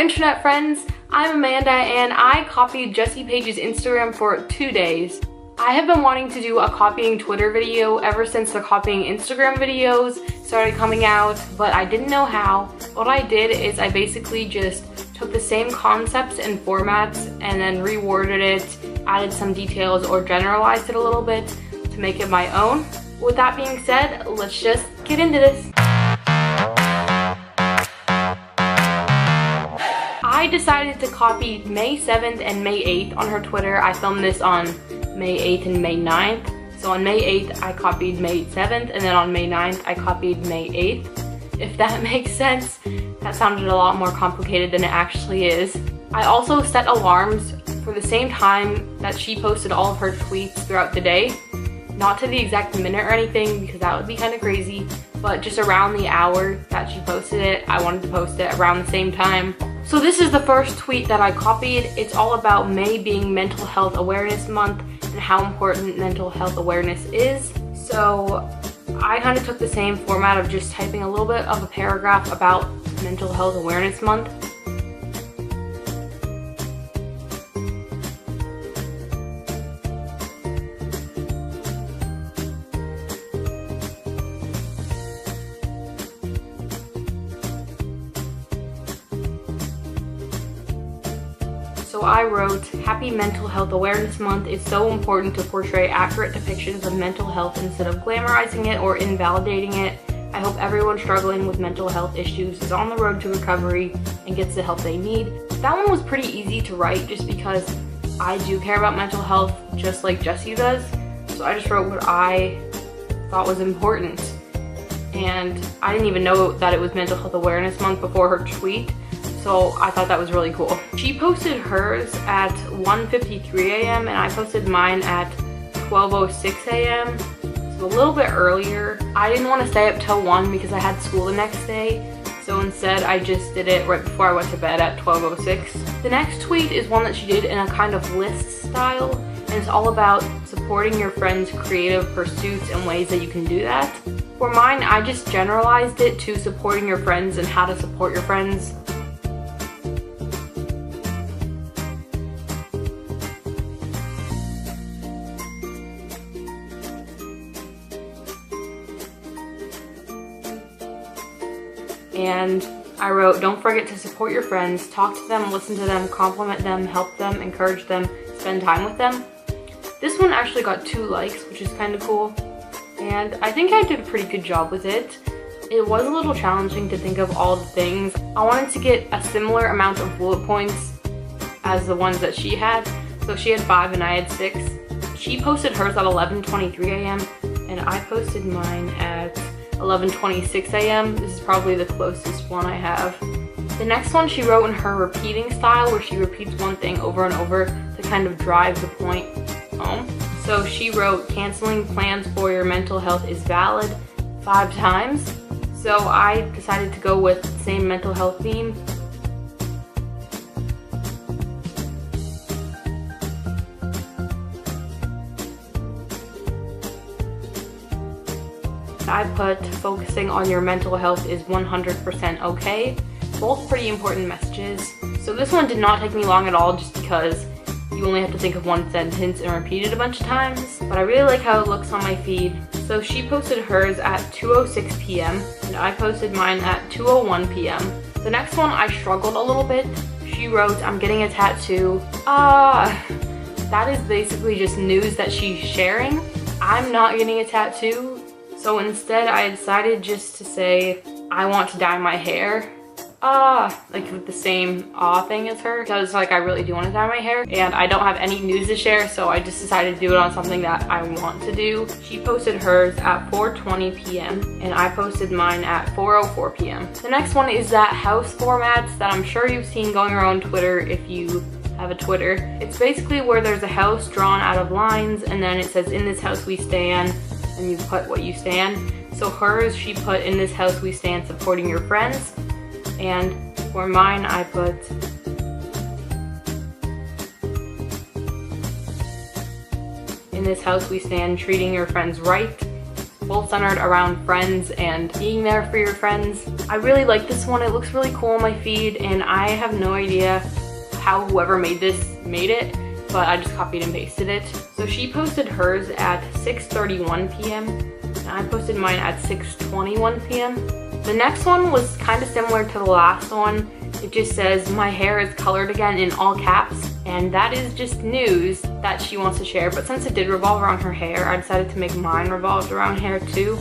internet friends, I'm Amanda and I copied Jessie Paege's Instagram for 2 days. I have been wanting to do a copying Twitter video ever since the copying Instagram videos started coming out, but I didn't know how. What I did is I basically just took the same concepts and formats and then reworded it, added some details or generalized it a little bit to make it my own. With that being said, let's just get into this. I decided to copy May 7th and May 8th on her Twitter. I filmed this on May 8th and May 9th. So on May 8th, I copied May 7th, and then on May 9th, I copied May 8th. If that makes sense, that sounded a lot more complicated than it actually is. I also set alarms for the same time that she posted all of her tweets throughout the day. Not to the exact minute or anything, because that would be kind of crazy, but just around the hour that she posted it, I wanted to post it around the same time. So this is the first tweet that I copied. It's all about May being Mental Health Awareness Month and how important mental health awareness is. So I kind of took the same format of just typing a little bit of a paragraph about Mental Health Awareness Month. So I wrote, "Happy Mental Health Awareness Month. It's so important to portray accurate depictions of mental health instead of glamorizing it or invalidating it. I hope everyone struggling with mental health issues is on the road to recovery and gets the help they need." That one was pretty easy to write just because I do care about mental health just like Jessie does. So I just wrote what I thought was important. And I didn't even know that it was Mental Health Awareness Month before her tweet. So I thought that was really cool. She posted hers at 1:53 a.m. and I posted mine at 12:06 a.m. So a little bit earlier. I didn't want to stay up till 1 because I had school the next day. So instead I just did it right before I went to bed at 12:06. The next tweet is one that she did in a kind of list style. And it's all about supporting your friends' creative pursuits and ways that you can do that. For mine, I just generalized it to supporting your friends and how to support your friends. And I wrote, "Don't forget to support your friends, talk to them, listen to them, compliment them, help them, encourage them, spend time with them." This one actually got 2 likes, which is kind of cool. And I think I did a pretty good job with it. It was a little challenging to think of all the things. I wanted to get a similar amount of bullet points as the ones that she had. So she had 5 and I had 6. She posted hers at 11:23 a.m. and I posted mine at 11:26 a.m. This is probably the closest one I have. The next one she wrote in her repeating style, where she repeats one thing over and over to kind of drive the point home. So she wrote, "Canceling plans for your mental health is valid," 5 times. So I decided to go with the same mental health theme. I put, "Focusing on your mental health is 100% okay." Both pretty important messages. So this one did not take me long at all just because you only have to think of one sentence and repeat it a bunch of times. But I really like how it looks on my feed. So she posted hers at 2:06 p.m. and I posted mine at 2:01 p.m. The next one I struggled a little bit. She wrote, "I'm getting a tattoo." That is basically just news that she's sharing. I'm not getting a tattoo. So instead I decided just to say, "I want to dye my hair." Like with the same thing as her, because like I really do want to dye my hair and I don't have any news to share, so I just decided to do it on something that I want to do. She posted hers at 4:20 p.m. and I posted mine at 4:04 p.m. The next one is that house format that I'm sure you've seen going around Twitter if you have a Twitter. It's basically where there's a house drawn out of lines and then it says, "In this house we stand," and you put what you stand. So hers, she put, "In this house we stand supporting your friends." And for mine, I put, "In this house we stand treating your friends right," both centered around friends and being there for your friends. I really like this one. It looks really cool on my feed, and I have no idea how whoever made this made it, but I just copied and pasted it. So she posted hers at 6:31 p.m. and I posted mine at 6:21 p.m. The next one was kind of similar to the last one. It just says, "My hair is colored again," in all caps, and that is just news that she wants to share. But since it did revolve around her hair, I decided to make mine revolve around hair too.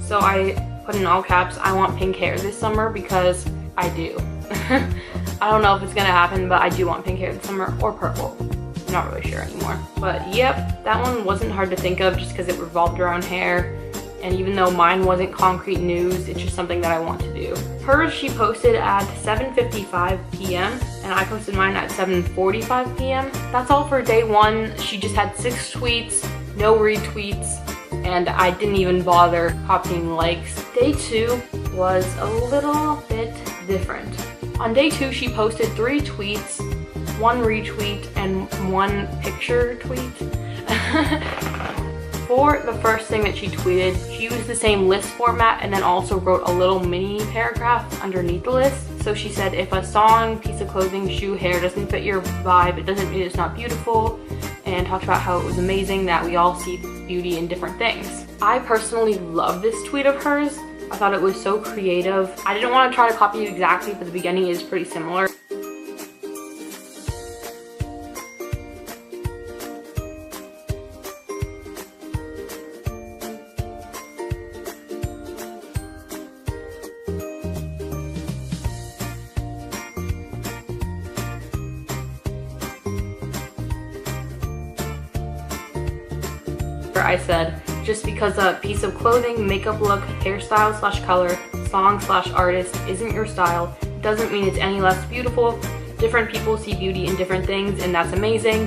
So I put in all caps, "I want pink hair this summer," because I do. I don't know if it's gonna happen, but I do want pink hair this summer, or purple. I'm not really sure anymore. But yep, that one wasn't hard to think of just because it revolved around hair. And even though mine wasn't concrete news, it's just something that I want to do. Hers she posted at 7:55 p.m. and I posted mine at 7:45 p.m. That's all for day one. She just had 6 tweets, no retweets, and I didn't even bother copying likes. Day 2 was a little bit different. On day 2, she posted 3 tweets, 1 retweet, and 1 picture tweet. For the first thing that she tweeted, she used the same list format and then also wrote a little mini paragraph underneath the list. So she said, "If a song, piece of clothing, shoe, hair doesn't fit your vibe, it doesn't mean it's not beautiful," and talked about how it was amazing that we all see beauty in different things. I personally love this tweet of hers. I thought it was so creative. I didn't want to try to copy it exactly, but the beginning is pretty similar. I said, "Just because a piece of clothing, makeup look, hairstyle / color, song / artist isn't your style, doesn't mean it's any less beautiful. Different people see beauty in different things, and that's amazing."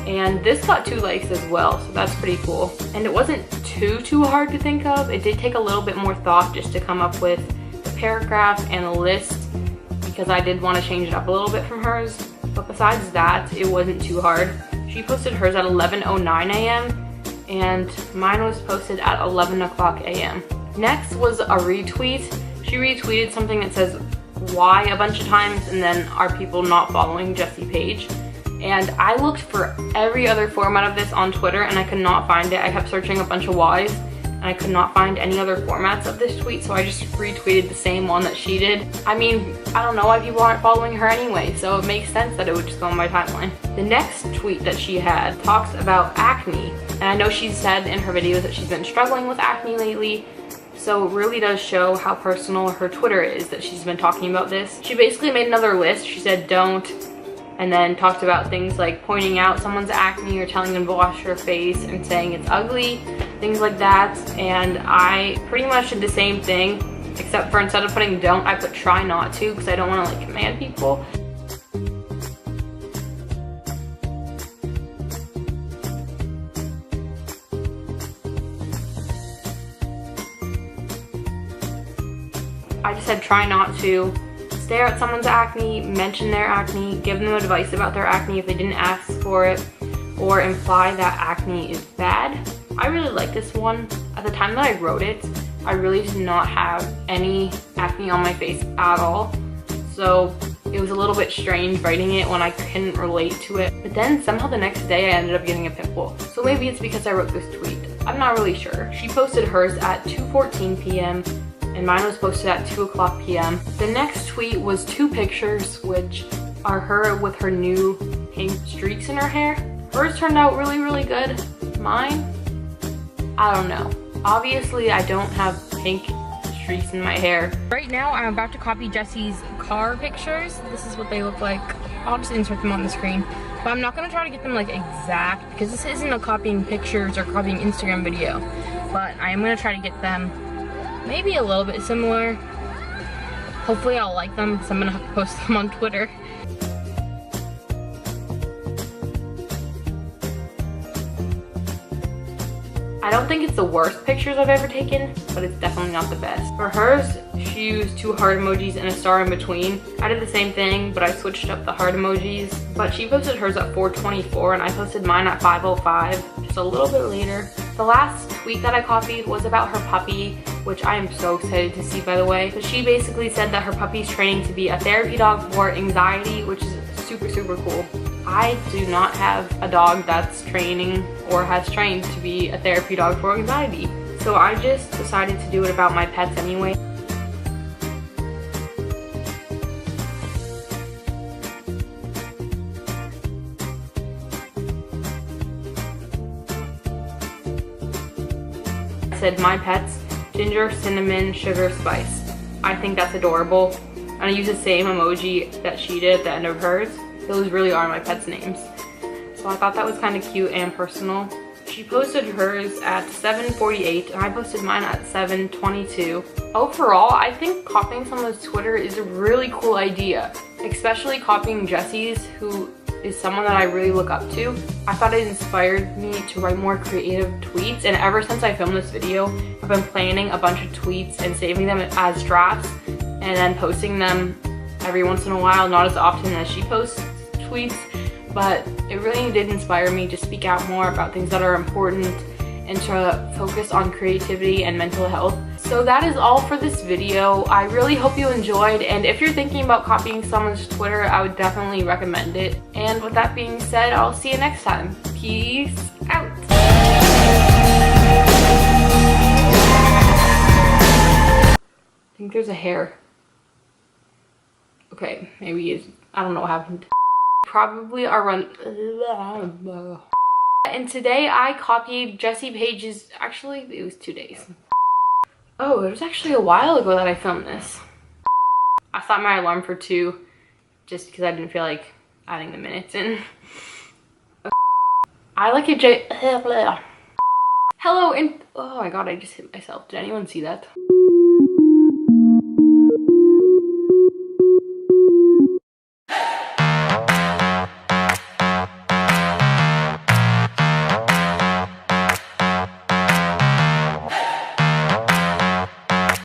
And this got 2 likes as well, so that's pretty cool. And it wasn't too hard to think of. It did take a little bit more thought just to come up with the paragraph and a list, because I did want to change it up a little bit from hers. But besides that, it wasn't too hard. She posted hers at 11:09 a.m. and mine was posted at 11 o'clock a.m. Next was a retweet. She retweeted something that says "why" a bunch of times, and then "are people not following Jessie Paege?" And I looked for every other format of this on Twitter and I could not find it. I kept searching a bunch of whys and I could not find any other formats of this tweet, so I just retweeted the same one that she did. I mean, I don't know why people aren't following her anyway, so it makes sense that it would just go on my timeline. The next tweet that she had talks about acne, and I know she's said in her videos that she's been struggling with acne lately, so it really does show how personal her Twitter is that she's been talking about this. She basically made another list. She said "don't," and then talked about things like pointing out someone's acne or telling them to wash their face and saying it's ugly, things like that. And I pretty much did the same thing, except for instead of putting "don't," I put "try not to," because I don't want to like command people. I just said "try not to." Stare at someone's acne, mention their acne, give them advice about their acne if they didn't ask for it, or imply that acne is bad. I really like this one. At the time that I wrote it, I really did not have any acne on my face at all, so it was a little bit strange writing it when I couldn't relate to it. But then somehow the next day I ended up getting a pimple, so maybe it's because I wrote this tweet. I'm not really sure. She posted hers at 2:14 p.m. and mine was posted at 2 o'clock p.m. The next tweet was 2 pictures, which are her with her new pink streaks in her hair. Hers turned out really good. Mine, I don't know. Obviously, I don't have pink streaks in my hair. Right now, I'm about to copy Jessie's car pictures. This is what they look like. I'll just insert them on the screen. But I'm not gonna try to get them like exact, because this isn't a copying pictures or copying Instagram video. But I am gonna try to get them maybe a little bit similar. Hopefully I'll like them, because I'm gonna have to post them on Twitter. I don't think it's the worst pictures I've ever taken, but it's definitely not the best. For hers, she used 2 heart emojis and a star in between. I did the same thing, but I switched up the heart emojis. But she posted hers at 4:24 and I posted mine at 5:05, just a little bit later. The last tweet that I copied was about her puppy, which I am so excited to see, by the way. So she basically said that her puppy's training to be a therapy dog for anxiety, which is super, super cool. I do not have a dog that's training or has trained to be a therapy dog for anxiety. So I just decided to do it about my pets anyway. I said my pets, ginger, cinnamon, sugar, spice. I think that's adorable. And I use the same emoji that she did at the end of hers. Those really are my pets' names. So I thought that was kind of cute and personal. She posted hers at 7:48 and I posted mine at 7:22. Overall, I think copying someone's Twitter is a really cool idea, especially copying Jessie's, who is someone that I really look up to. I thought it inspired me to write more creative tweets, and ever since I filmed this video, I've been planning a bunch of tweets and saving them as drafts and then posting them every once in a while, not as often as she posts tweets, but it really did inspire me to speak out more about things that are important and to focus on creativity and mental health. So that is all for this video. I really hope you enjoyed, and if you're thinking about copying someone's Twitter, I would definitely recommend it. And with that being said, I'll see you next time. Peace out. I think there's a hair. Okay, maybe it's, I don't know what happened. Probably are run. And today I copied Jessie Paege's, actually it was 2 days. Oh, it was actually a while ago that I filmed this. I set my alarm for 2 just because I didn't feel like adding the minutes in. I like a Hello and oh my god, I just hit myself. Did anyone see that?